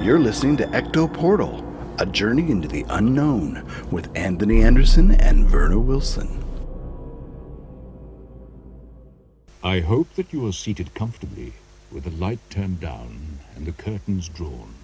You're listening to Ecto Portal, a journey into the unknown with Anthony Anderson and Verna Wilson. I hope that you are seated comfortably with the light turned down and the curtains drawn.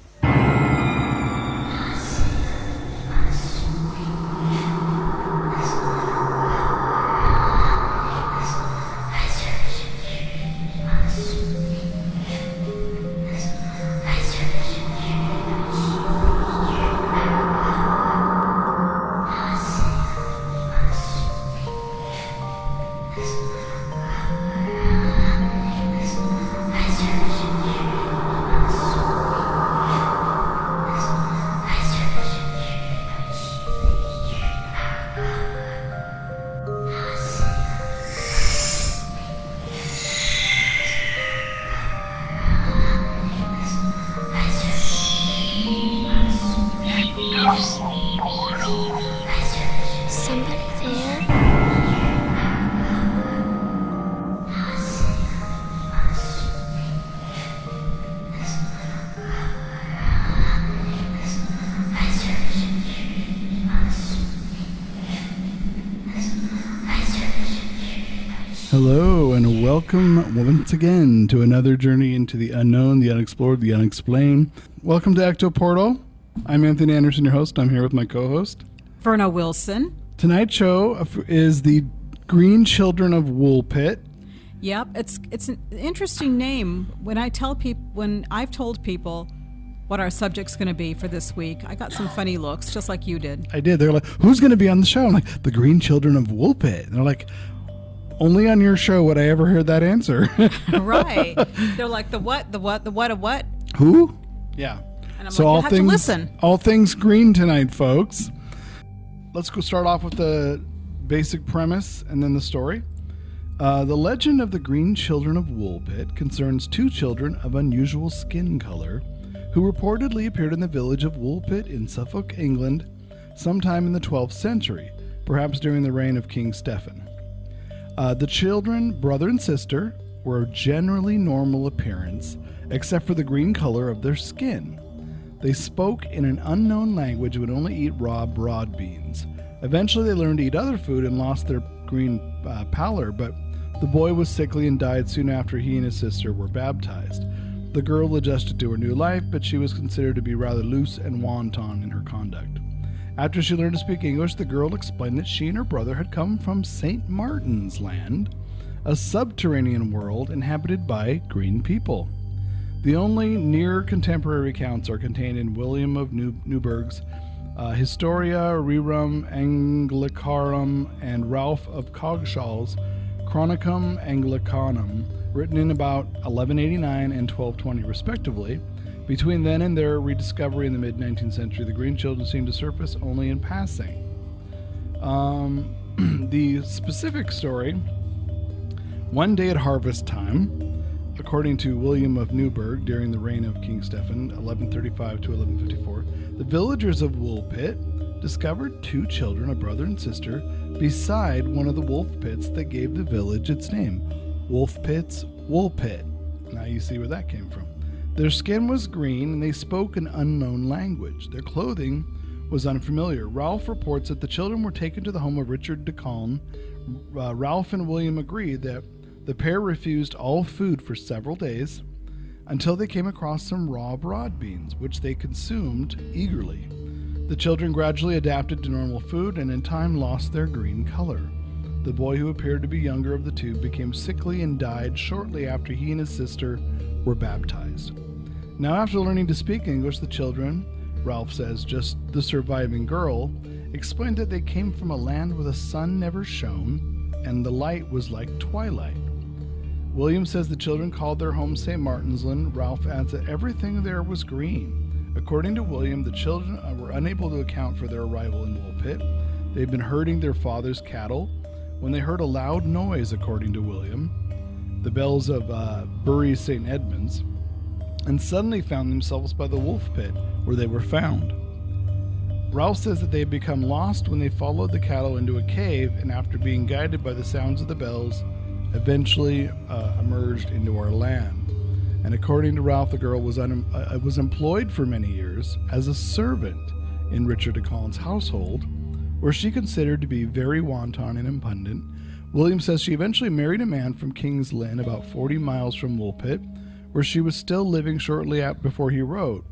Hello and welcome once again to another journey into the unknown, the unexplored, the unexplained. Welcome to Ecto Portal. I'm Anthony Anderson, your host. I'm here with my co-host, Verna Wilson. Tonight's show is the Green Children of Woolpit. Yep, it's an interesting name. When I've told people what our subject's going to be for this week, I got some funny looks, just like you did. I did. They're like, "Who's going to be on the show?" I'm like, "The Green Children of Woolpit." And they're like, "Only on your show would I ever hear that answer." Right. They're like, the what of what? Who? Yeah. And I'm So like, all you have things, to listen. all things green tonight, folks. Let's go start off with the basic premise and then the story. The legend of the Green Children of Woolpit concerns two children of unusual skin color who reportedly appeared in the village of Woolpit in Suffolk, England, sometime in the 12th century, perhaps during the reign of King Stephen. The children, brother and sister, were of generally normal appearance, except for the green color of their skin. They spoke in an unknown language and would only eat raw broad beans. Eventually they learned to eat other food and lost their green pallor, but the boy was sickly and died soon after he and his sister were baptized. The girl adjusted to her new life, but she was considered to be rather loose and wanton in her conduct. After she learned to speak English, the girl explained that she and her brother had come from St. Martin's Land, a subterranean world inhabited by green people. The only near contemporary accounts are contained in William of Newburgh's Historia Rerum Anglicarum and Ralph of Cogshall's Chronicum Anglicanum, written in about 1189 and 1220 respectively. Between then and their rediscovery in the mid-19th century, the green children seemed to surface only in passing. The specific story: one day at harvest time, according to William of Newburgh, during the reign of King Stephen, 1135 to 1154, the villagers of Woolpit discovered two children, a brother and sister, beside one of the wolf pits that gave the village its name, Wolfpit's Woolpit. Now you see where that came from. Their skin was green, and they spoke an unknown language. Their clothing was unfamiliar. Ralph reports that the children were taken to the home of Richard de Calne. Ralph and William agreed that the pair refused all food for several days until they came across some raw broad beans, which they consumed eagerly. The children gradually adapted to normal food and in time lost their green color. The boy, who appeared to be younger of the two, became sickly and died shortly after he and his sister were baptized. Now, after learning to speak English, the children, Ralph says just the surviving girl, explained that they came from a land where the sun never shone and the light was like twilight. William says the children called their home St. Martin's Land. Ralph adds that everything there was green. According to William, the children were unable to account for their arrival in Woolpit. They had been herding their father's cattle when they heard a loud noise, according to William, the bells of Bury St. Edmunds, and suddenly found themselves by the wolf pit where they were found. Ralph says that they had become lost when they followed the cattle into a cave, and after being guided by the sounds of the bells, eventually emerged into our land. And according to Ralph, the girl was employed for many years as a servant in Richard de Collin's household, where she considered to be very wanton and impudent. William says she eventually married a man from King's Lynn, about 40 miles from Woolpit, where she was still living shortly before he wrote,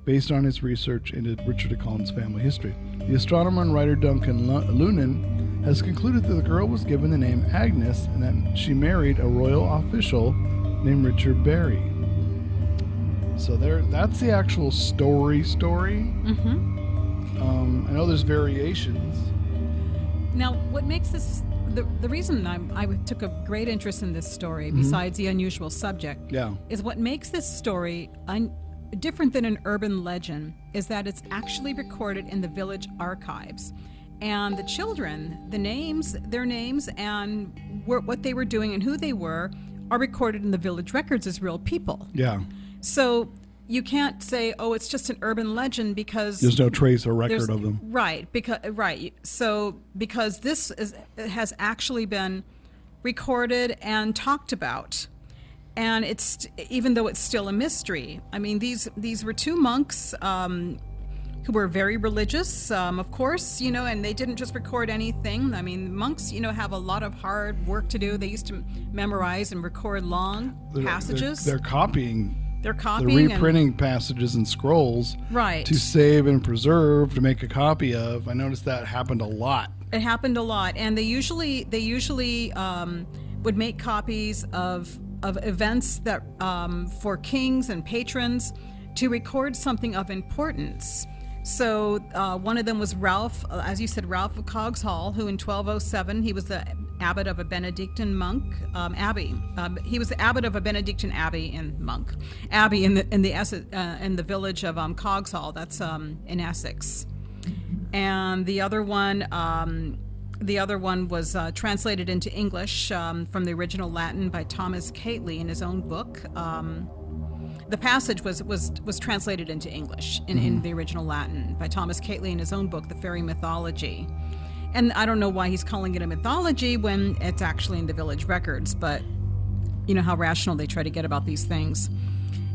based on his research into Richard de Collin's family history. The astronomer and writer Duncan Lunan has concluded that the girl was given the name Agnes and that she married a royal official named Richard Barry. So that's the actual story. I know there's variations. Now, what makes this the reason I took a great interest in this story, besides the unusual subject, is what makes this story different than an urban legend is that it's actually recorded in the village archives. And the children, their names, and what they were doing and who they were are recorded in the village records as real people. Yeah. So you can't say, oh, it's just an urban legend because there's no trace or record of them. Right. Because this has actually been recorded and talked about. And it's, even though it's still a mystery. I mean, these were two monks who were very religious, of course, and they didn't just record anything. I mean, monks, have a lot of hard work to do. They used to memorize and record long passages. They're copying. They're reprinting passages and scrolls to save and preserve, to make a copy of. I noticed that happened a lot. It happened a lot, and they usually would make copies of events that for kings and patrons to record something of importance. So one of them was Ralph, as you said, Ralph of Coggeshall, who in 1207 he was the abbot of a Benedictine monk abbey. He was the abbot of a Benedictine abbey in the village of Coggeshall. That's in Essex. And the other one was translated into English from the original Latin by Thomas Cately in his own book. The passage was translated into English in the original Latin by Thomas Cately in his own book, The Fairy Mythology. And I don't know why he's calling it a mythology when it's actually in the village records, but you know how rational they try to get about these things.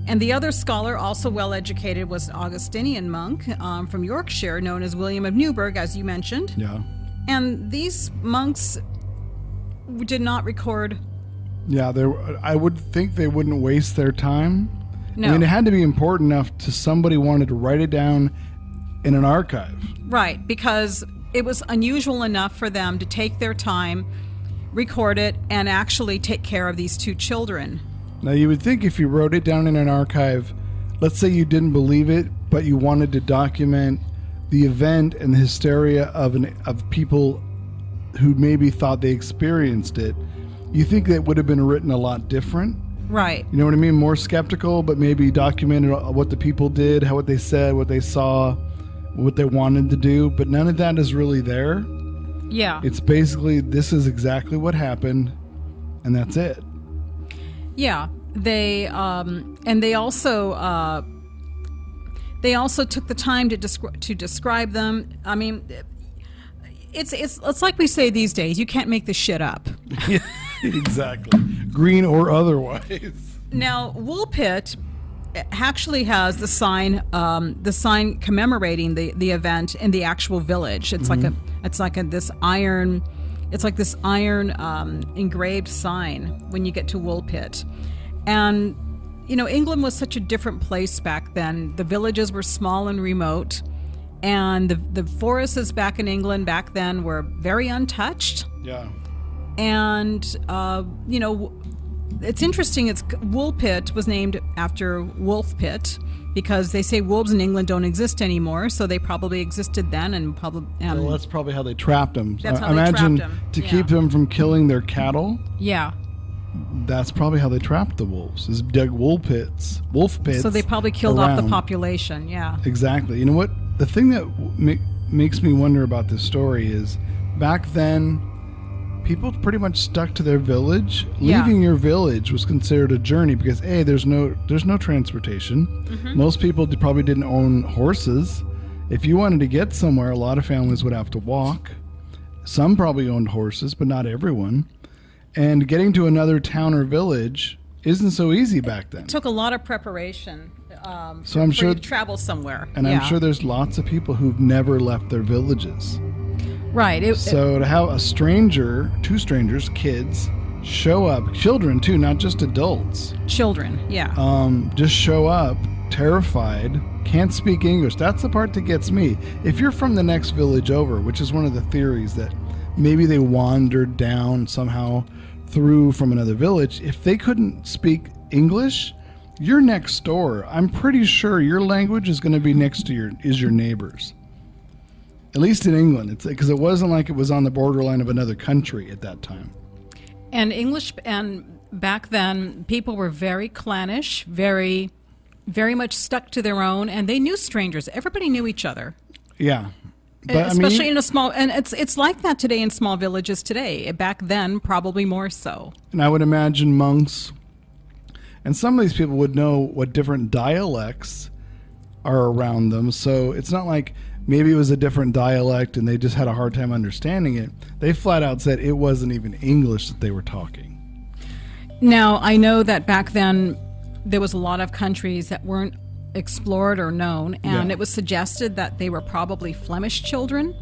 And the other scholar, also well-educated, was an Augustinian monk from Yorkshire, known as William of Newburgh, as you mentioned. Yeah. And these monks did not record. Yeah, I would think they wouldn't waste their time. No. I mean, it had to be important enough to somebody wanted to write it down in an archive. Right, because it was unusual enough for them to take their time, record it, and actually take care of these two children. Now, you would think if you wrote it down in an archive, let's say you didn't believe it, but you wanted to document the event and the hysteria of people who maybe thought they experienced it, you think that would have been written a lot different. Right. You know what I mean? More skeptical, but maybe documented what the people did, what they said, what they saw, what they wanted to do. But none of that is really there. Yeah. It's basically, this is exactly what happened, and that's it. Yeah. They also took the time to describe them. I mean, it's like we say these days, you can't make this shit up. Exactly. Green or otherwise. Now, Woolpit actually has the sign commemorating the event in the actual village. It's this iron engraved sign when you get to Woolpit. And England was such a different place back then. The villages were small and remote, and the forests back in England back then were very untouched. Yeah. And it's interesting. Woolpit was named after Woolpit because they say wolves in England don't exist anymore, so they probably existed then, and probably. Well, that's probably how they trapped them. That's how Imagine they trapped them. To keep them from killing their cattle. Yeah. That's probably how they trapped the wolves. Is dug wolf pits. So they probably killed off the population. Yeah. Exactly. You know what? The thing that makes me wonder about this story is, back then, people pretty much stuck to their village. Yeah. Leaving your village was considered a journey because there's no transportation. Mm-hmm. Most people probably didn't own horses. If you wanted to get somewhere, a lot of families would have to walk. Some probably owned horses, but not everyone. And getting to another town or village isn't so easy back then. It took a lot of preparation. So I'm for sure you to travel somewhere. And I'm sure there's lots of people who've never left their villages. Right. So to have a stranger, two strangers, kids, show up, children too, not just adults. Children, yeah. Just show up, terrified, can't speak English. That's the part that gets me. If you're from the next village over, which is one of the theories that maybe they wandered down somehow through from another village, if they couldn't speak English, you're next door. I'm pretty sure your language is going to be next to your neighbor's. At least in England, it's because it wasn't like it was on the borderline of another country at that time. And English, and back then, people were very clannish, very, very much stuck to their own, and they knew strangers. Everybody knew each other. Yeah. But, especially in a small, and it's like that today in small villages today. Back then, probably more so. And I would imagine monks, and some of these people would know what different dialects are around them. So it's not like maybe it was a different dialect and they just had a hard time understanding it. They flat out said it wasn't even English that they were talking. Now, I know that back then there was a lot of countries that weren't explored or known, and it was suggested that they were probably Flemish children,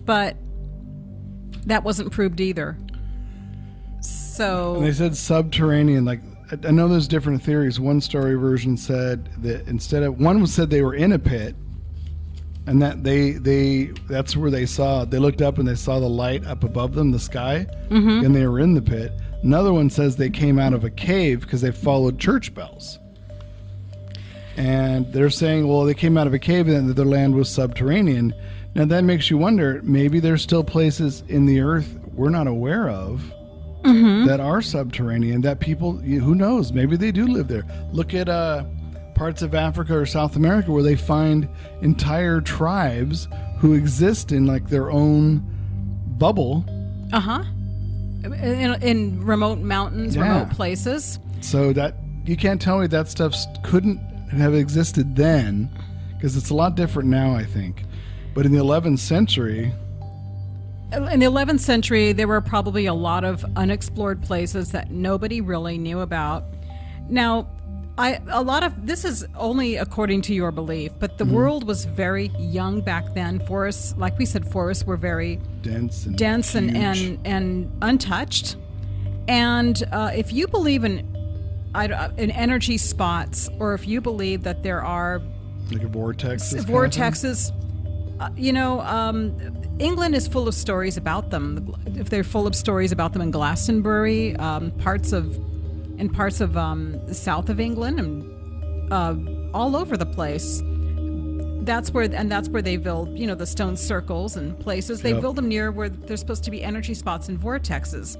but that wasn't proved either. So And they said subterranean, like I know there's different theories. One story version said that one said they were in a pit, and that that's where they looked up and they saw the light up above them, the sky, and they were in the pit. Another one says they came out of a cave because they followed church bells. And they're saying, well, they came out of a cave and that their land was subterranean. Now that makes you wonder, maybe there's still places in the earth we're not aware of that are subterranean, that people, who knows, maybe they do live there. Look at parts of Africa or South America where they find entire tribes who exist in like their own bubble. in remote mountains, remote places. So that you can't tell me that stuff couldn't have existed then, because it's a lot different now, I think. But in the 11th century... In the 11th century, there were probably a lot of unexplored places that nobody really knew about. Now, this is only according to your belief, but the world was very young back then. Forests, like we said, forests were very dense and untouched. And if you believe in energy spots, or if you believe that there are like a vortexes, England is full of stories about them. If they're full of stories about them in Glastonbury, parts of the south of England, and all over the place. That's where they build, the stone circles and places. They build them near where there's supposed to be energy spots and vortexes.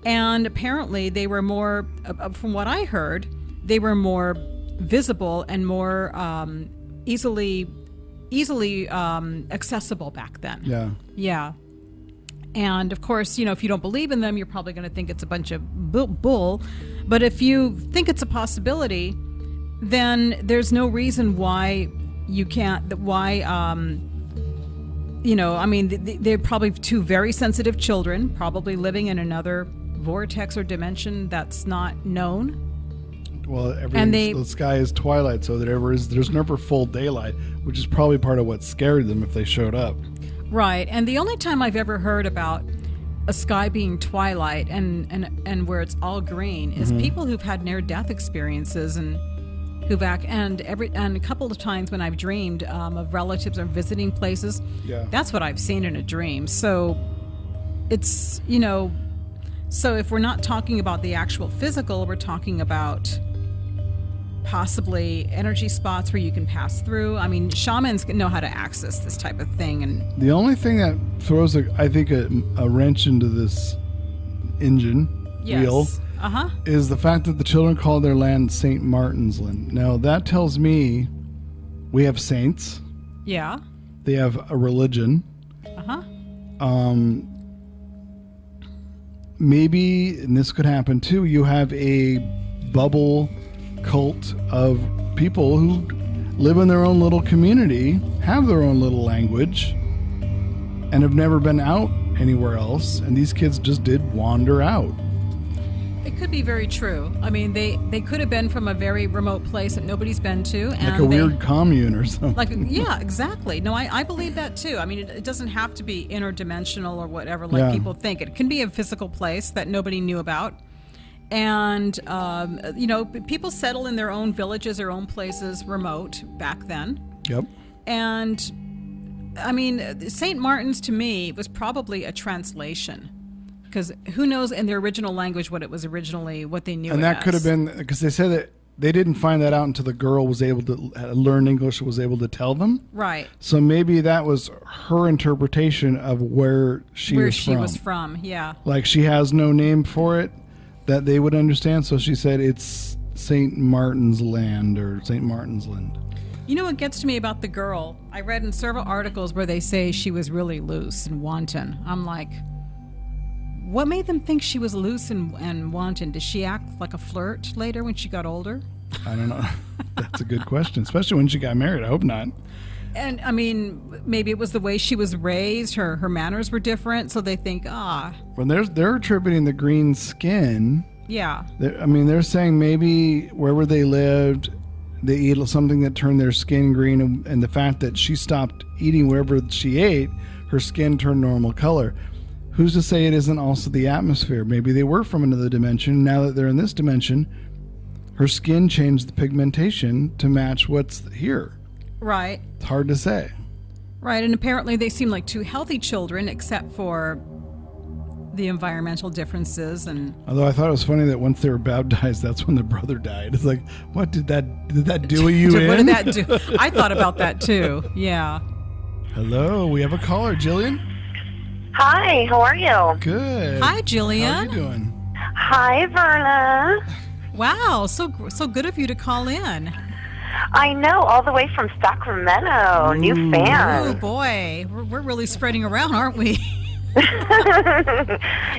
And apparently they were more, from what I heard, they were more visible and more easily accessible back then. Yeah. And of course, if you don't believe in them, you're probably going to think it's a bunch of bull. But if you think it's a possibility, then there's no reason why you can't. They're probably two very sensitive children, probably living in another vortex or dimension that's not known. Well, the sky is twilight, so there's never full daylight, which is probably part of what scared them if they showed up. Right, and the only time I've ever heard about a sky being twilight and where it's all green is people who've had near-death experiences and and a couple of times when I've dreamed of relatives or visiting places. That's what I've seen in a dream. So it's so if we're not talking about the actual physical, we're talking about possibly energy spots where you can pass through. I mean, shamans know how to access this type of thing. And the only thing that throws, a wrench into this wheel is the fact that the children call their land St. Martin's Land. Now, that tells me we have saints. Yeah. They have a religion. Maybe, and this could happen too, you have a bubble cult of people who live in their own little community, have their own little language, and have never been out anywhere else, and these kids just did wander out. It could be very true. I mean, they could have been from a very remote place that nobody's been to. And Like a weird commune or something. Like, yeah, exactly. No, I believe that too. I mean, it doesn't have to be interdimensional or whatever like people think. It can be a physical place that nobody knew about. And, people settle in their own villages, their own places, remote back then. Yep. And, I mean, St. Martin's to me was probably a translation. Because who knows in their original language what it was originally, what they knew. And that could have been, because they said that they didn't find that out until the girl was able to learn English and was able to tell them. Right. So maybe that was her interpretation of where she was from. Yeah. Like she has no name for it that they would understand. So she said it's St. Martin's Land or St. Martin's Land. You know what gets to me about the girl? I read in several articles where they say she was really loose and wanton. I'm like, what made them think she was loose and wanton? Did she act like a flirt later when she got older? I don't know. That's a good question, especially when she got married. I hope not. And, I mean, maybe it was the way she was raised. Her manners were different, so they think, When they're attributing the green skin. Yeah. They're saying maybe wherever they lived, they eat something that turned their skin green, and the fact that she stopped eating wherever she ate, her skin turned normal color. Who's to say it isn't also the atmosphere? Maybe they were from another dimension. Now that they're in this dimension, her skin changed the pigmentation to match what's here. Right. It's hard to say. Right, and apparently they seem like two healthy children, except for the environmental differences. And although I thought it was funny that once they were baptized, that's when the brother died. It's like, what did that do you in? What did that do? I thought about that too. Yeah. Hello, we have a caller, Jillian. Hi, how are you? Good. Hi, Jillian. How are you doing? Hi, Verna. Wow, so good of you to call in. I know, all the way from Sacramento. New fan. Oh, boy. We're really spreading around, aren't we?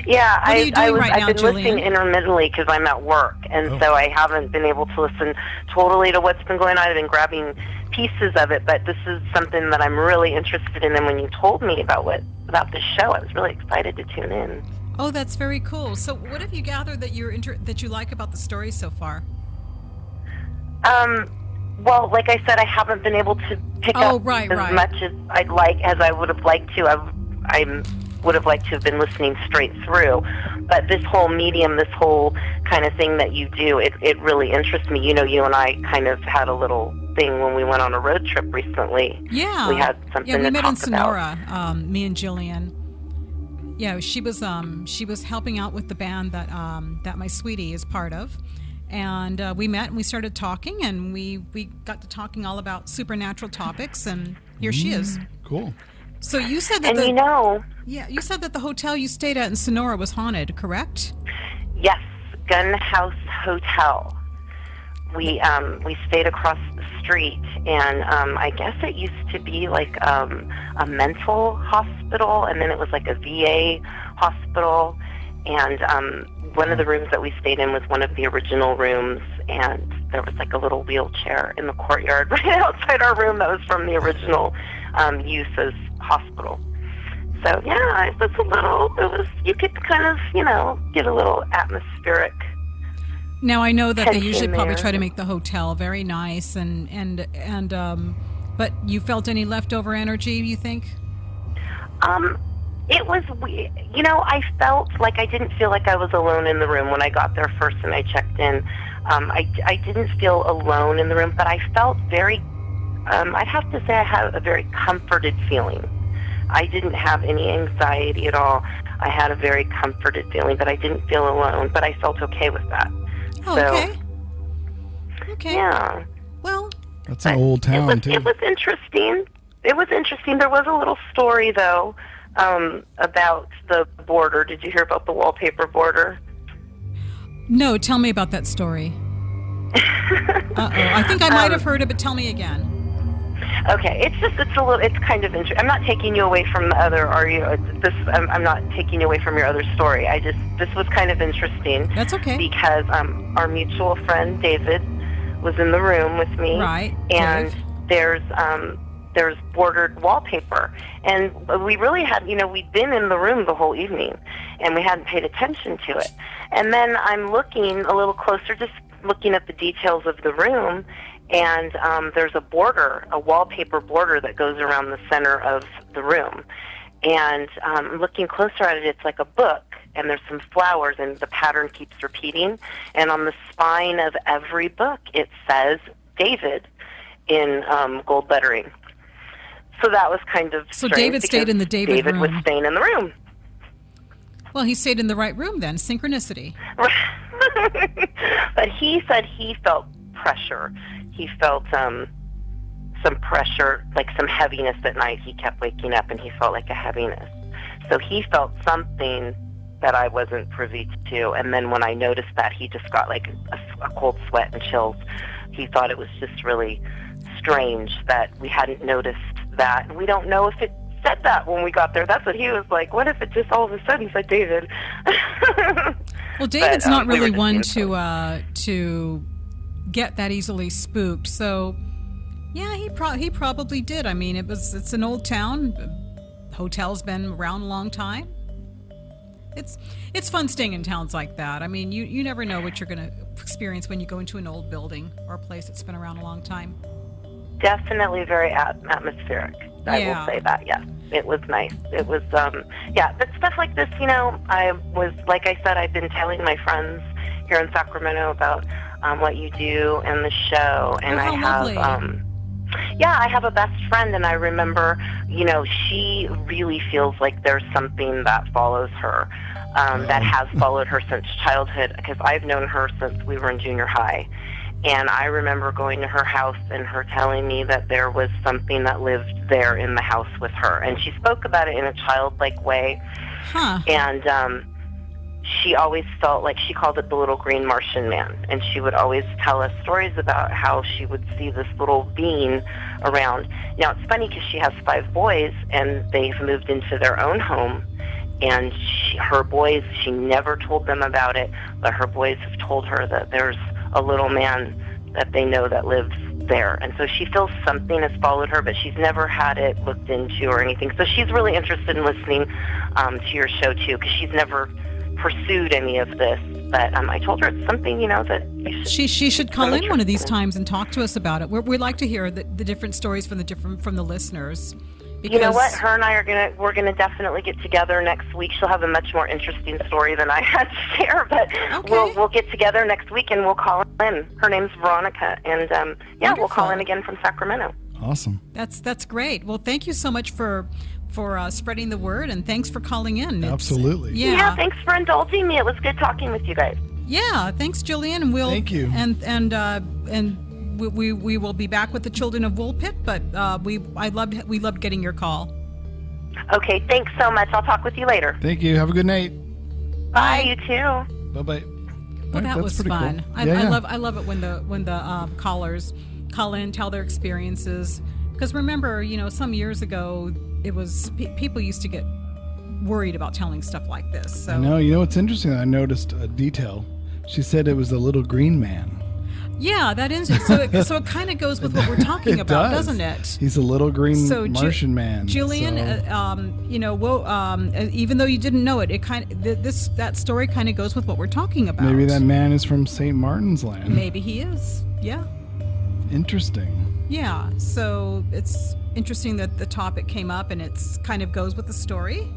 Yeah, What are you doing right now, I've been Jillian? listening intermittently because I'm at work, and so I haven't been able to listen totally to what's been going on. I've been grabbing pieces of it, but this is something that I'm really interested in, and when you told me about this show, I was really excited to tune in. Oh, that's very cool. So what have you gathered that that you like about the story so far? Well, like I said, I haven't been able to pick up as much as I would have liked to. I would have liked to have been listening straight through. But this whole medium, this whole kind of thing that you do, it really interests me. You know, you and I kind of had a little thing when we went on a road trip recently. Yeah. We had something to talk about. Yeah, we met in Sonora, me and Jillian. Yeah, she was helping out with the band that my sweetie is part of. And we met and we started talking, and we got to talking all about supernatural topics, and here she is. Cool. So you said that you said that the hotel you stayed at in Sonora was haunted, correct? Yes, Gun House Hotel. We stayed across the street, and I guess it used to be like a mental hospital, and then it was like a VA hospital, and one of the rooms that we stayed in was one of the original rooms, and there was like a little wheelchair in the courtyard right outside our room that was from the original use as hospital. So yeah, you could kind of, get a little atmospheric. Now I know that they tension usually probably there. try to make the hotel very nice and but you felt any leftover energy, you think? It was weird. I felt like I didn't feel like I was alone in the room when I got there first and I checked in. I didn't feel alone in the room, but I felt very, I'd have to say I had a very comforted feeling. I didn't have any anxiety at all. I had a very comforted feeling, but I didn't feel alone, but I felt okay with that. Oh, so, okay. Okay. Yeah. Well, that's an old town, too. It was interesting. There was a little story, though, about the border. Did you hear about the wallpaper border? no, tell me about that story. I think I might have heard it, but tell me again. Okay, it's kind of interesting. I'm not taking you away from the other. I'm not taking you away from your other story. This was kind of interesting. That's okay. Because our mutual friend David was in the room with me. Right. And Dave. there's there's bordered wallpaper. And we really had, we'd been in the room the whole evening, and we hadn't paid attention to it. And then I'm looking a little closer, just looking at the details of the room, and there's a wallpaper border that goes around the center of the room. And looking closer at it, it's like a book, and there's some flowers, and the pattern keeps repeating. And on the spine of every book, it says David in gold lettering. So that was kind of So strange, David stayed in the David room. was staying in the room. Well, he stayed in the right room then. Synchronicity. But he said he felt pressure. He felt some pressure, like some heaviness at night. He kept waking up and he felt like a heaviness. So he felt something that I wasn't privy to. And then when I noticed that, he just got like a cold sweat and chills. He thought it was just really strange that we hadn't noticed that. And we don't know if it said that when we got there. That's what he was like. What if it just all of a sudden said David? Well, David's not we were really just one being to get that easily spooked. So, yeah, he probably did. I mean, it's an old town. Hotel's been around a long time. It's fun staying in towns like that. I mean, you never know what you're going to experience when you go into an old building or a place that's been around a long time. Definitely very atmospheric. I will say that, yes. It was nice. It was, but stuff like this, I was, like I said, I've been telling my friends here in Sacramento about what you do and the show. And how lovely. I have a best friend, and I remember, she really feels like there's something that follows her, that has followed her since childhood, because I've known her since we were in junior high. And I remember going to her house and her telling me that there was something that lived there in the house with her. And she spoke about it in a childlike way. Huh. And she always felt like, she called it the little green Martian man. And she would always tell us stories about how she would see this little being around. Now, it's funny because she has 5 boys, and they've moved into their own home. And her boys, she never told them about it, but her boys have told her that there's a little man that they know that lives there. And so she feels something has followed her, but she's never had it looked into or anything. So she's really interested in listening to your show, too, because she's never pursued any of this. But I told her it's something, that you should... She should call in one of these times and talk to us about it. We like to hear the different stories from the listeners. Because... You know what? Her and I we're gonna definitely get together next week. She'll have a much more interesting story than I had to share, but okay. we'll get together next week and we'll call in. Her name's Veronica, and we'll call in again from Sacramento. Awesome. That's great. Well, thank you so much for spreading the word, and thanks for calling in. Absolutely. Yeah, thanks for indulging me. It was good talking with you guys. Yeah, thanks, Jillian. And Thank you. And we will be back with the children of Woolpit, but we loved getting your call. Okay, thanks so much. I'll talk with you later. Thank you. Have a good night. Bye, you too. Bye-bye. Well, that was fun. Cool. I love it when the callers call in, tell their experiences. Because remember, some years ago, it was people used to get worried about telling stuff like this. So. I know. You know what's interesting? I noticed a detail. She said it was the little green man. Yeah, that is it. So it kind of goes with what we're talking about, doesn't it? He's a little green Martian man. Jillian, even though you didn't know it, that story kind of goes with what we're talking about. Maybe that man is from St. Martin's Land. Maybe he is. Yeah. Interesting. Yeah. So it's interesting that the topic came up, and it's kind of goes with the story.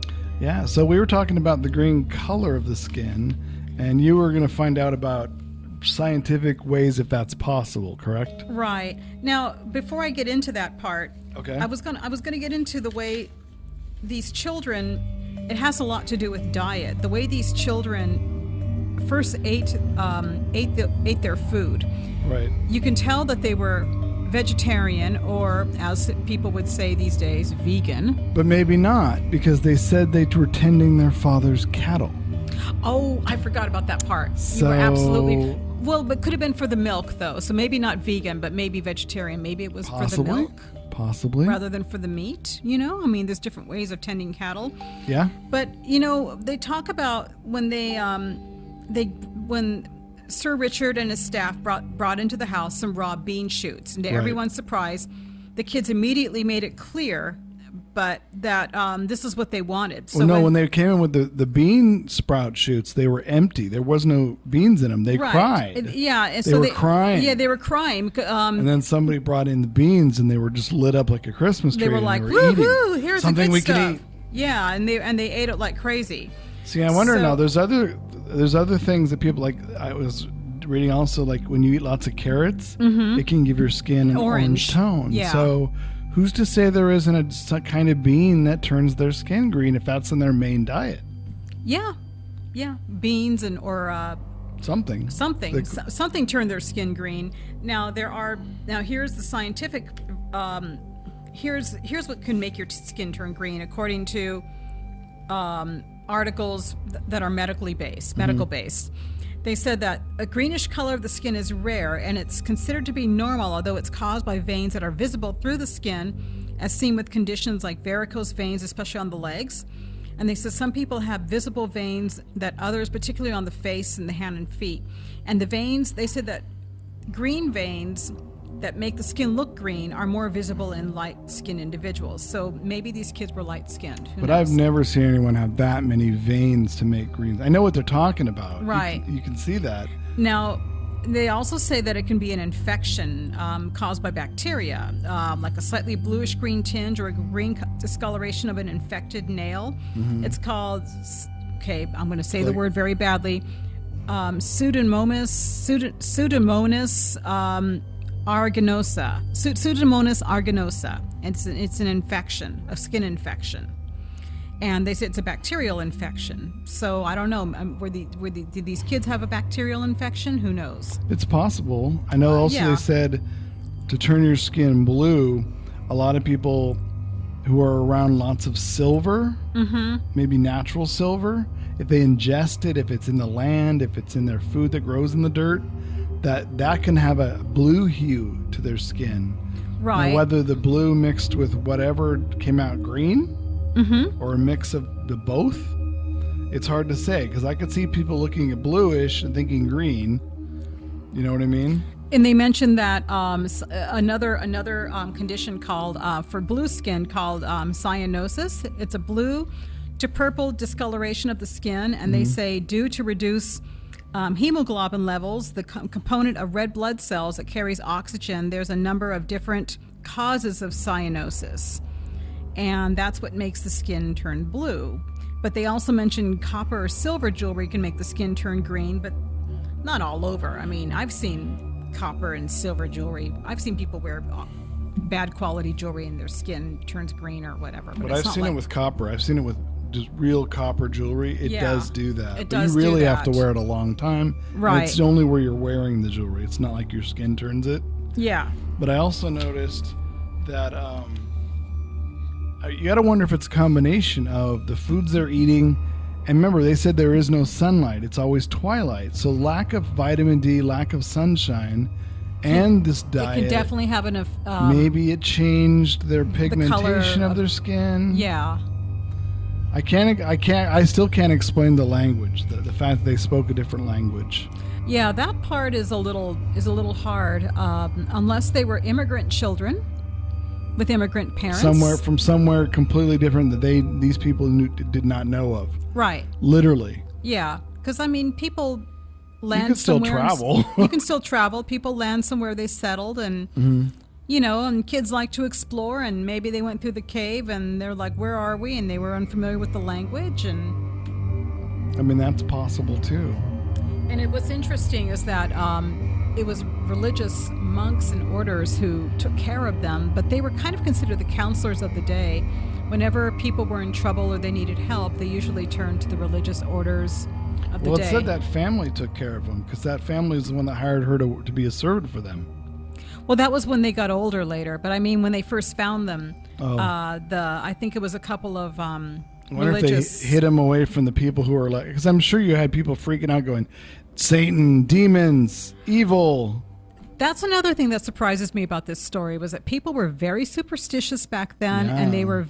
Yeah. So we were talking about the green color of the skin, and you were going to find out about scientific ways if that's possible, correct? Right. Now, before I get into that part, okay, I was gonna get into the way these children. It has a lot to do with diet. The way these children first ate their food. Right. You can tell that they were vegetarian, or as people would say these days, vegan. But maybe not, because they said they were tending their father's cattle. Oh, I forgot about that part. So, you were absolutely... Well, but could have been for the milk, though. So maybe not vegan, but maybe vegetarian. Maybe it was for the milk. Possibly. Rather than for the meat, I mean, there's different ways of tending cattle. Yeah. But, they talk about when when Sir Richard and his staff brought into the house some raw bean shoots. And to everyone's surprise, the kids immediately made it clear, but that this is what they wanted. So Well, no, when they came in with the bean sprout shoots, they were empty. There was no beans in them. They cried. Yeah, and They so were crying. Yeah, they were crying. And then somebody brought in the beans, and they were just lit up like a Christmas tree. They were and like, they were eating "Woo-hoo! Here's something the good we stuff." can eat. Yeah, and they ate it like crazy. See, I wonder So- now. There's other things that people like. I was reading also, like when you eat lots of carrots, it can give your skin an orange tone. Yeah. So who's to say there isn't a kind of bean that turns their skin green if that's in their main diet? Yeah, beans or Something. something turned their skin green. Now here's the scientific. Here's what can make your skin turn green according to articles that are medical based. They said that a greenish color of the skin is rare and it's considered to be normal, although it's caused by veins that are visible through the skin, as seen with conditions like varicose veins, especially on the legs. And they said some people have visible veins that others, particularly on the face and the hand and feet. And the veins, they said that green veins that make the skin look green are more visible in light-skinned individuals. So maybe these kids were light-skinned. Who But knows? I've never seen anyone have that many veins to make greens. I know what they're talking about. Right. You can see that. Now, they also say that it can be an infection caused by bacteria, like a slightly bluish-green tinge or a green discoloration of an infected nail. It's called, I'm going to say the word very badly, Pseudomonas aeruginosa. Pseudomonas aeruginosa. It's an infection, a skin infection. And they say it's a bacterial infection. So I don't know. Did these kids have a bacterial infection? Who knows? It's possible. I know also yeah. they said to turn your skin blue, a lot of people who are around lots of silver, maybe natural silver, if they ingest it, if it's in the land, if it's in their food that grows in the dirt, that can have a blue hue to their skin. Right. Now, whether the blue mixed with whatever came out green or a mix of the both, it's hard to say, because I could see people looking at bluish and thinking green. You know what I mean? And they mentioned that another condition called for blue skin called cyanosis. It's a blue to purple discoloration of the skin, and they say due to reduce hemoglobin levels, the component of red blood cells that carries oxygen. There's a number of different causes of cyanosis, and that's what makes the skin turn blue. But they also mentioned copper or silver jewelry can make the skin turn green, but not all over. I mean, I've seen copper and silver jewelry. I've seen people wear bad quality jewelry and their skin turns green or whatever. But it's I've not seen like, it with copper. I've seen it with just real copper jewelry. It does do that. It But does you really do have to that. wear it a long time. And Right. it's only where you're wearing the jewelry. It's not like your skin turns it. Yeah. But I also noticed that you got to wonder if it's a combination of the foods they're eating. And remember, they said there is no sunlight. It's always twilight. So lack of vitamin D, lack of sunshine, and this It diet. can definitely have an maybe it changed their pigmentation of of- their skin. yeah. I still can't explain the language, the fact that they spoke a different language. Yeah, that part is a little hard, unless they were immigrant children with immigrant parents. Somewhere completely different that these people did not know of. Right. Literally. Yeah, because I mean, people land You can still somewhere and- travel. you can still travel. People land somewhere they settled, and you know, and kids like to explore. And maybe they went through the cave, and they're like, "Where are we?" And they were unfamiliar with the language, and I mean, that's possible too. what's interesting is that it was religious monks and orders who took care of them, but they were kind of considered the counselors of the day. Whenever people were in trouble or they needed help, they usually turned to the religious orders of the Well, day. it said that family took care of them because that family is the one that hired her to be a servant for them. Well, that was when they got older later, but I mean, when they first found them, Oh. I think it was a couple of I wonder religious. if they hid them away from the people who are like, because I'm sure you had people freaking out going, Satan, demons, evil. That's another thing that surprises me about this story was that people were very superstitious back then, and they Yeah. were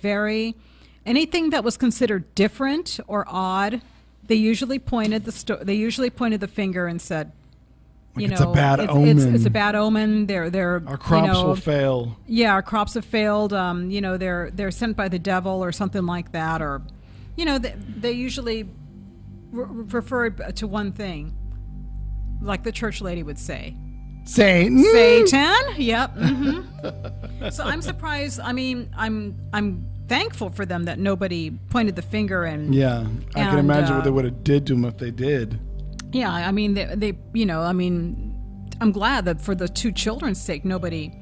anything that was considered different or odd, they usually pointed the finger and said, Like it's a bad omen. It's a bad omen. They're Our crops will fail. Yeah, our crops have failed. They're sent by the devil or something like that, or they usually refer to one thing, like the church lady would say. Satan. Yep. Mm-hmm. So I'm surprised. I mean, I'm thankful for them that nobody pointed the finger and. Yeah, I can imagine what they would have did to them if they did. Yeah, I mean, I'm glad that for the two children's sake, nobody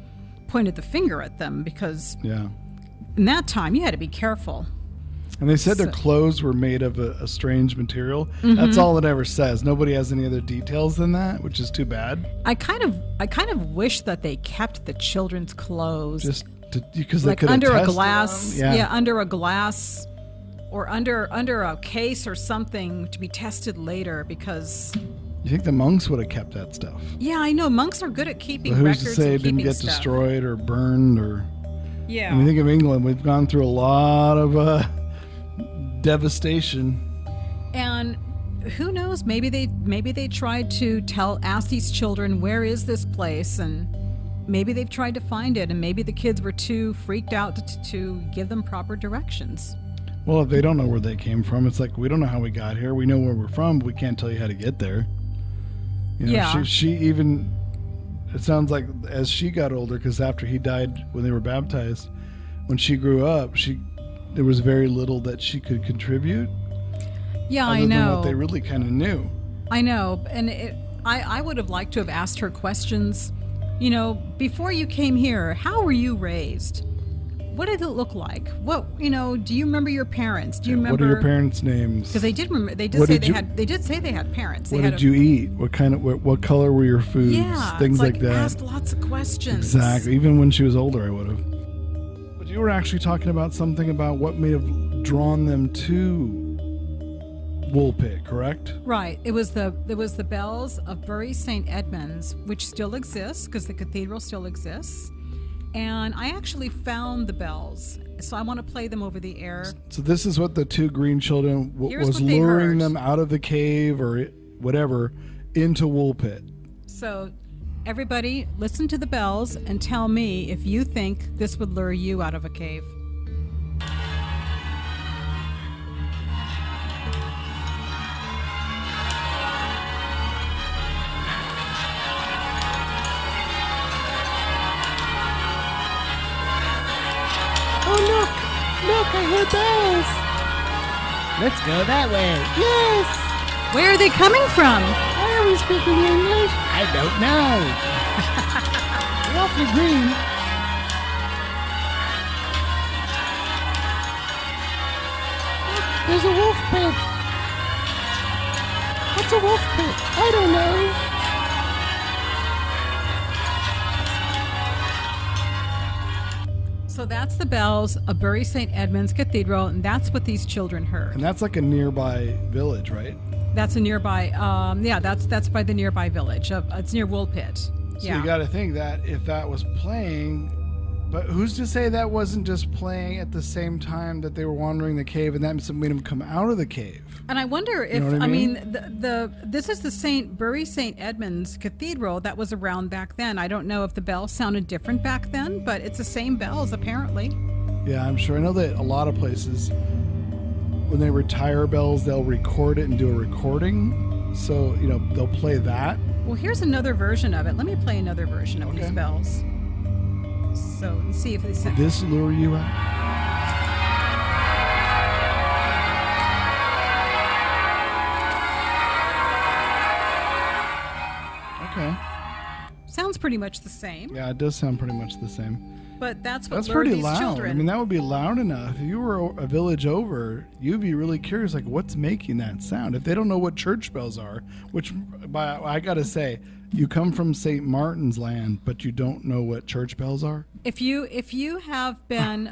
pointed the finger at them, because in that time you had to be careful. And they said their clothes were made of a strange material. Mm-hmm. That's all it ever says. Nobody has any other details than that, which is too bad. I kind of wish that they kept the children's clothes just because like they could under have a glass, them. Under a glass, or under a case or something to be tested later, because. You think the monks would have kept that stuff? Yeah, I know monks are good at keeping but records. Who's to say it didn't get stuff. destroyed or burned or? Yeah. I mean, think of England. We've gone through a lot of devastation. And who knows? Maybe they tried to ask these children, where is this place, and maybe they've tried to find it, and maybe the kids were too freaked out to give them proper directions. Well, if they don't know where they came from, it's like, we don't know how we got here. We know where we're from, but we can't tell you how to get there. She even, it sounds like as she got older, because after he died when they were baptized, when she grew up, there was very little that she could contribute. Yeah, other I know. Than what they really kind of knew. I know, and I would have liked to have asked her questions. Before you came here, how were you raised? What did it look like? What do you remember your parents? Do you remember? What are your parents' names? Because they did remember. They did say they had parents. What did you eat? What color were your foods? Yeah, things like that. Asked lots of questions. Exactly. Even when she was older, I would have. But you were actually talking about something about what may have drawn them to Woolpit, correct? Right. It was the bells of Bury St. Edmunds, which still exists because the cathedral still exists. And I actually found the bells, so I want to play them over the air. So this is what the two green children was what they luring heard. them out of the cave or whatever into Woolpit. So everybody, listen to the bells and tell me if you think this would lure you out of a cave. Look, I hear bells. Let's go that way. Yes. Where are they coming from? Why are we speaking English? I don't know. We're awfully green. Look, there's a wolf pit. What's a wolf pit? I don't know. So that's the bells of Bury St. Edmunds Cathedral, and that's what these children heard. And that's like a nearby village, right? That's a nearby, that's by the nearby village. It's near Woolpit. So you got to think that if that was playing, but who's to say that wasn't just playing at the same time that they were wandering the cave, and that made them come out of the cave? And I wonder if, I mean? this is the Bury St. Edmunds Cathedral that was around back then. I don't know if the bells sounded different back then, but it's the same bells apparently. Yeah, I'm sure. I know that a lot of places, when they retire bells, they'll record it and do a recording. So, they'll play that. Well, here's another version of it. Let me play another version of these bells. So let's see if Did this lure you out? Okay. Sounds pretty much the same. Yeah, it does sound pretty much the same. But that's what That's lured pretty these loud. children. I mean, that would be loud enough. If you were a village over, you'd be really curious, like, what's making that sound? If they don't know what church bells are, which, I got to say, you come from St. Martin's land, but you don't know what church bells are? If you have been,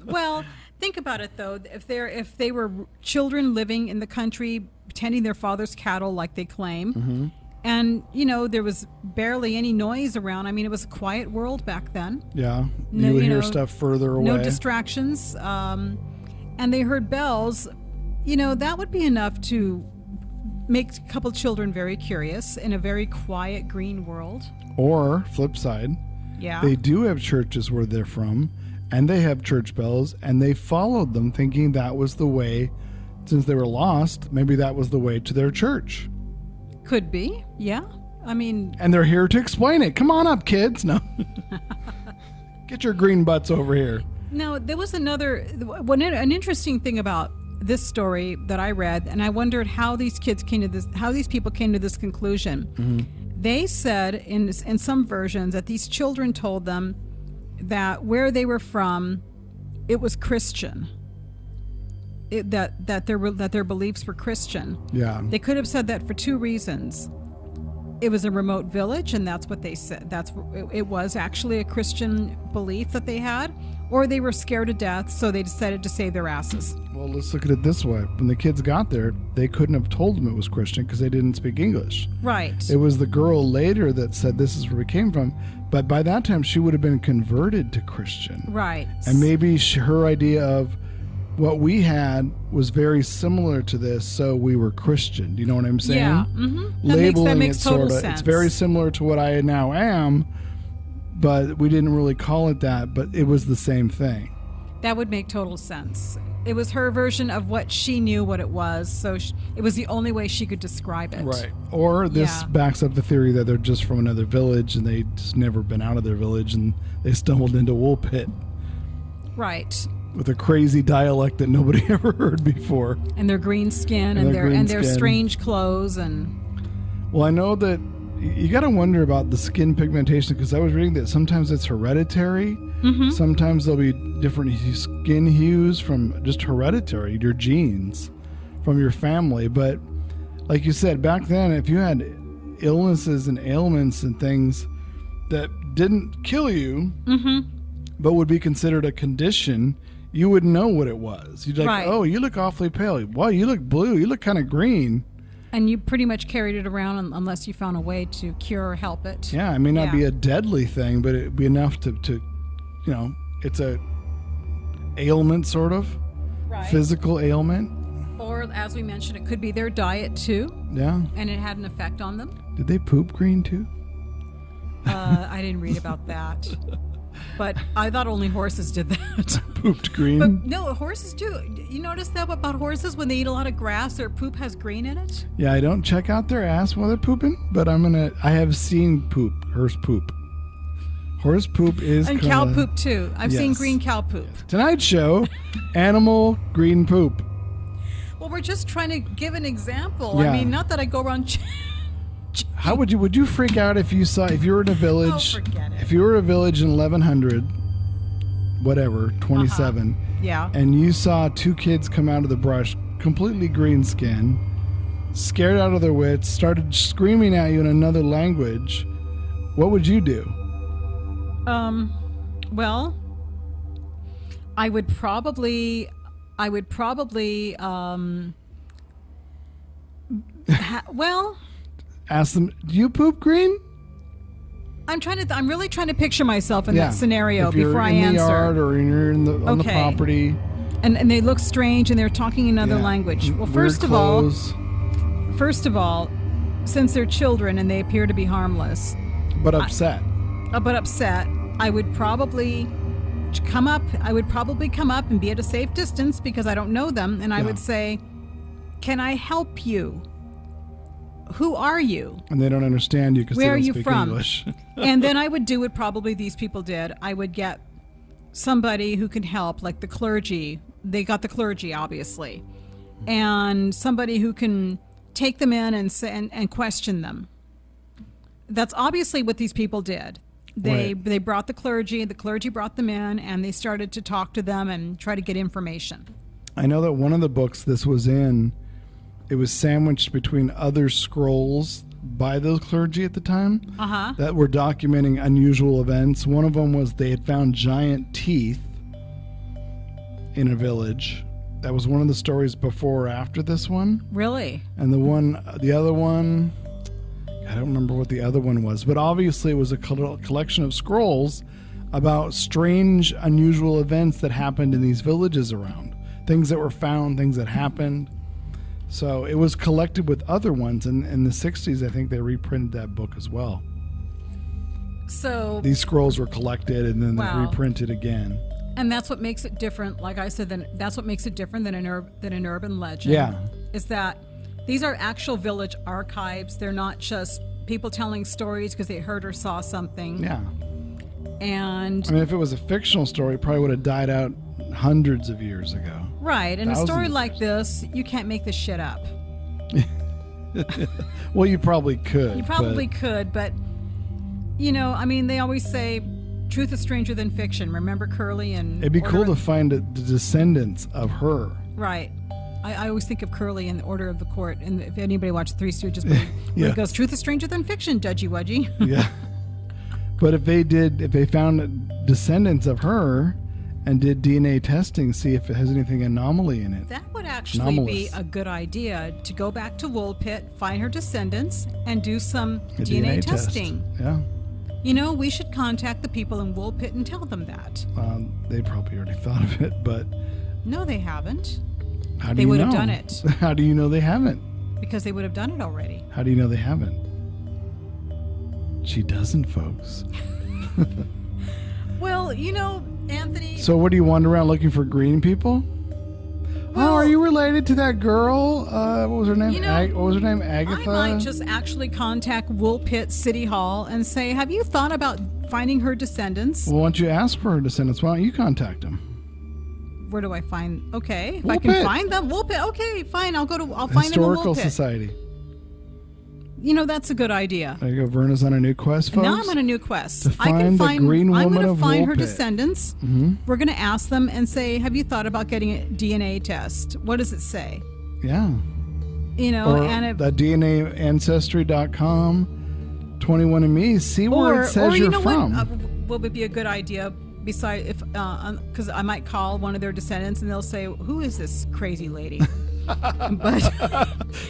well, think about it though. If they were children living in the country, tending their father's cattle like they claim, Mm-hmm. and there was barely any noise around. I mean, it was a quiet world back then. Yeah, No, you would hear stuff further away. No distractions, and they heard bells. That would be enough to makes a couple children very curious in a very quiet green world. Or, flip side, Yeah. they do have churches where they're from, and they have church bells, and they followed them thinking that was the way, since they were lost, maybe that was the way to their church. Could be. Yeah. I mean, And they're here to explain it. Come on up, kids. No. Get your green butts over here. no, there was an interesting thing about this story that I read, and I wondered how these people came to this conclusion. Mm-hmm. They said in some versions that these children told them that where they were from, it was Christian. That their beliefs were Christian. Yeah. They could have said that for two reasons. It was a remote village, and that's what they said. It was actually a Christian belief that they had, or they were scared to death, so they decided to save their asses. Well, let's look at it this way. When the kids got there, they couldn't have told them it was Christian because they didn't speak English. Right. It was the girl later that said this is where we came from, but by that time she would have been converted to Christian. Right. And maybe her idea of what we had was very similar to this, so we were Christian. Do you know what I'm saying? Yeah. Mm-hmm. Labeling makes it total sort of. sense. It's very similar to what I now am, but we didn't really call it that, but it was the same thing. That would make total sense. It was her version of what she knew what it was, so it was the only way she could describe it. Right. Or this Yeah. backs up the theory that they're just from another village and they just never been out of their village and they stumbled into Woolpit Right. with a crazy dialect that nobody ever heard before. And their green skin And and their green their skin. strange clothes and Well, I know that you got to wonder about the skin pigmentation because I was reading that sometimes it's hereditary. Mm-hmm. Sometimes there'll be different skin hues from just hereditary, your genes from your family. But like you said, back then, if you had illnesses and ailments and things that didn't kill you, mm-hmm. but would be considered a condition, you would know what it was. You'd be like, Right. oh, you look awfully pale. Wow, you look blue. You look kind of green. And you pretty much carried it around unless you found a way to cure or help it. Yeah, it may not Yeah. be a deadly thing, but it'd be enough to you know, it's a ailment sort of, Right. physical ailment. Or, as we mentioned, it could be their diet too, Yeah. and it had an effect on them. Did they poop green too? I didn't read about that. But I thought only horses did that. Pooped green? But no, horses do. You notice that about horses when they eat a lot of grass, their poop has green in it? Yeah, I don't check out their ass while they're pooping, but I have seen poop, horse poop. Horse poop is And kinda, cow poop too. I've seen Yes. green cow poop. Tonight's show, animal green poop. Well, we're just trying to give an example. Yeah. I mean, not that I go around. How would you freak out if you were in a village, forget it. if you were in a village in 1100, whatever, 27, Yeah. and you saw two kids come out of the brush, completely green skin, scared out of their wits, started screaming at you in another language, what would you do? Well, I would probably, well, Ask them, do you poop green? I'm really trying to picture myself in that scenario If you're before I in the answer. yard or you're on the Okay. property. And they look strange and they're talking another Yeah. language. Well, Weird first of all, clothes, since they're children and they appear to be harmless, but upset. but upset, I would probably come up and be at a safe distance because I don't know them, and I Yeah. would say, "Can I help you? Who are you?" And they don't understand you because they Where don't are you speak from? English. And then I would do what probably these people did. I would get somebody who can help, like the clergy. They got the clergy, obviously, and somebody who can take them in and question them. That's obviously what these people did. They brought the clergy brought them in, and they started to talk to them and try to get information. I know that one of the books this was in, it was sandwiched between other scrolls by the clergy at the time that were documenting unusual events. One of them was they had found giant teeth in a village. That was one of the stories before or after this one. Really? And the other one, I don't remember what the other one was, but obviously it was a collection of scrolls about strange, unusual events that happened in these villages around. Things that were found, things that happened. So it was collected with other ones, and in the 60s, I think they reprinted that book as well. So These scrolls were collected and then they reprinted again. And that's what makes it different. Like I said, that's what makes it different than an urban legend. Yeah. Is that these are actual village archives. They're not just people telling stories because they heard or saw something. Yeah. And I mean, if it was a fictional story, it probably would have died out hundreds of years ago. Right. And a story Thousands. like this, you can't make this shit up. Well, you probably could. You probably could, but you know, I mean, they always say truth is stranger than fiction. Remember Curly and It'd be cool to find the descendants of her. Right. I always think of Curly in the Order of the Court, and if anybody watched Three Stooges, where it goes, truth is stranger than fiction, Dudgy Wudgy. Yeah. But if they found descendants of her and did DNA testing, see if it has anything anomaly in it. That would actually be a good idea, to go back to Woolpit, find her descendants, and do some DNA testing. Test. Yeah. You know, we should contact the people in Woolpit and tell them that. They probably already thought of it, but... No, they haven't. How do they you would know? have done it. How do you know they haven't? Because they would have done it already. How do you know they haven't? She doesn't, folks. Well, you know, Anthony... So what, do you wander around looking for green people? Well, are you related to that girl? What was her name? You know, what was her name? Agatha? I might just actually contact Woolpit City Hall and say, have you thought about finding her descendants? Well, why don't you ask for her descendants? Why don't you contact them? Where do I find? Okay, if Woolpit. I can find them, Woolpit. Okay, fine. I'll find them in Historical Woolpit. Society. You know, that's a good idea. There you go. Verna's on a new quest, folks. Now I'm on a new quest. To find the green woman I'm going of to find her Woolpit. descendants. Mm-hmm. We're going to ask them and say, have you thought about getting a DNA test? What does it say? Yeah. You know, or and the DNA Ancestry.com, 21andMe. See where it says you you're know from. What would be a good idea? Besides, if because I might call one of their descendants and they'll say, "Who is this crazy lady?" But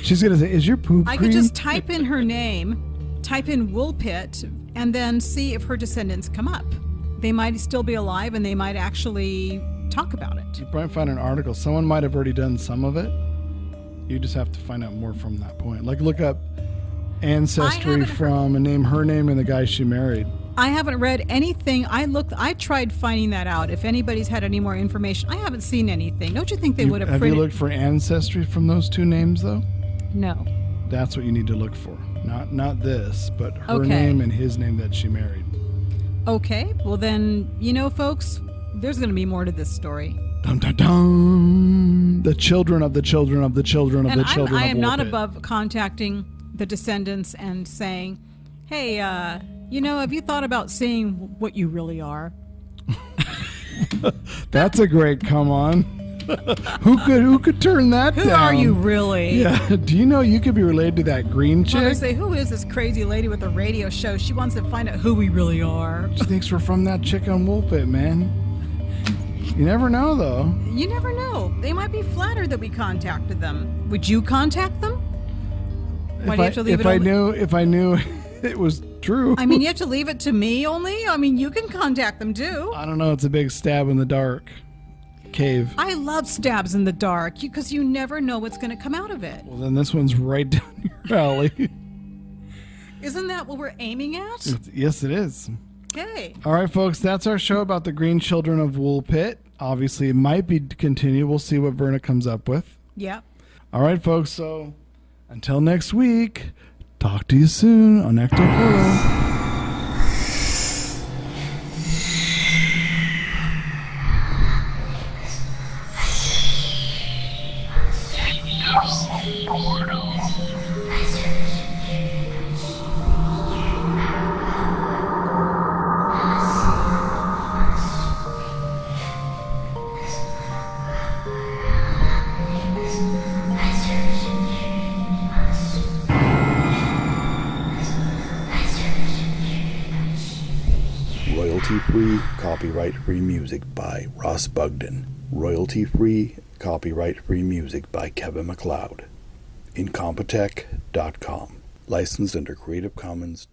she's gonna say, "Is your poop I green?" could just type in her name, type in Woolpit, and then see if her descendants come up. They might still be alive, and they might actually talk about it. You probably find an article. Someone might have already done some of it. You just have to find out more from that point. Like look up ancestry from and name her name and the guy she married. I haven't read anything. I tried finding that out. If anybody's had any more information, I haven't seen anything. Don't you think they would have Have printed? you looked for ancestry from those two names though? No. That's what you need to look for. Not this, but her Okay. name and his name that she married. Okay. Well then, you know, folks, there's going to be more to this story. Dun, dun, dun. The children of the children of the children of And the children I of am not Woolpit. above contacting the descendants and saying, "Hey, you know, have you thought about seeing what you really are?" That's a great come on. Who could turn that down? Who are you really? Yeah. Do you know you could be related to that green Well, they chick? say, who is this crazy lady with a radio show? She wants to find out who we really are. She thinks we're from that chick on Woolpit, man. You never know, though. You never know. They might be flattered that we contacted them. Would you contact them? Why do you have to leave it only? If I knew it was true. I mean, you have to leave it to me only? I mean, you can contact them too. I don't know. It's a big stab in the dark cave. I love stabs in the dark because you never know what's going to come out of it. Well, then this one's right down your alley. Isn't that what we're aiming at? Yes, it is. Okay. All right, folks, that's our show about the green children of Woolpit. Obviously, it might be to continue. We'll see what Verna comes up with. Yeah. All right, folks, so until next week, talk to you soon on Ecto Portal. Royalty-free, copyright-free music by Ross Bugden. Royalty-free, copyright-free music by Kevin MacLeod. Incompetech.com. Licensed under Creative Commons.